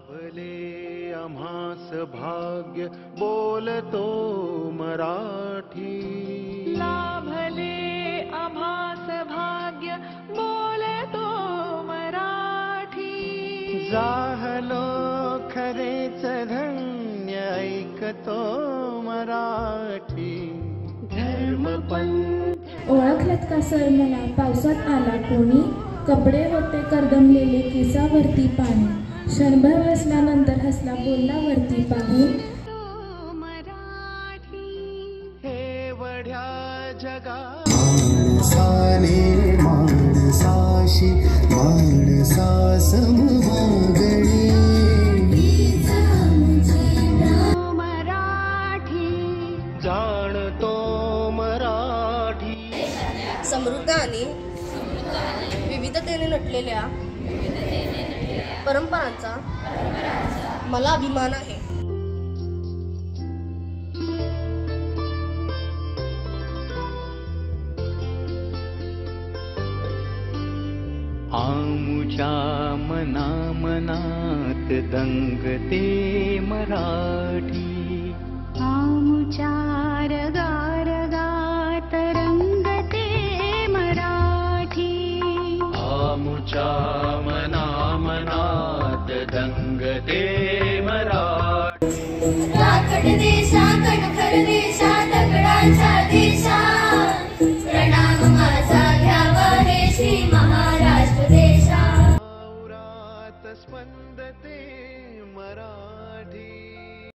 लाभले आम्हास भाग्य बोलतो मराठी, लाभले आम्हास भाग्य बोलतो मराठी, जाहलो खरेच धन्य ऐकतो मराठी. धर्मपंथ ओळखलत का सर मला पावसात आला कोणी, कपडे होते करदमलेले केसावरती पाणी, क्षणभर बसल्यानंतर हसला बोलला वरती पाहून. एवढ्या जगा माणसाने माणसाशी माणसा समभागणे, मराठी जाणतो मराठी. समृद्ध आणि विविधतेने नटलेल्या परंपरांचा मला अभिमान आहे. आमुच्या मना मनात दंगते मराठी, आमुच्या रगा रगात रंगते मराठी, आमुच्या मना मनात दंगते मराठी. राखड देशा कणखर देशा दगडांचा